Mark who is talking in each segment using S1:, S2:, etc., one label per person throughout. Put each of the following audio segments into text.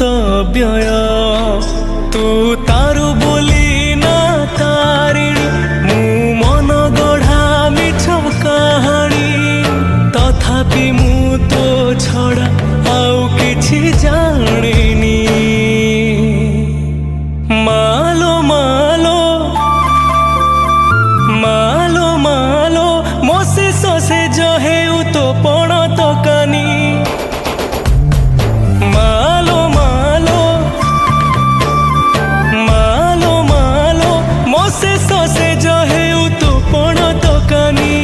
S1: ତ ବ୍ୟୟ ତୁ ତାରୁ ବୋଲି ନା ତାରିଣୀ ମୁଁ ମନ ଗଢ଼ା ମିଛ କାହାଣୀ ତଥାପି ମୁଁ ତୋ ଛଡ଼ା ଆଉ କିଛି ଜାଣିନି ମାଲୋ ମାଲୋ ମାଲୋ ମାଲୋ ମୋ ଶେଷ ସେଜ ହେଉ ତୋ ପଣ ତକାନି ମାଲୋ ମାଲୋ ମାଲୋ ମାଲୋ ମୋ ଶେଷ ସେଜ ହେଉ ତୋ ପଣ ତକାନି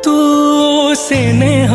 S1: तू स्नेह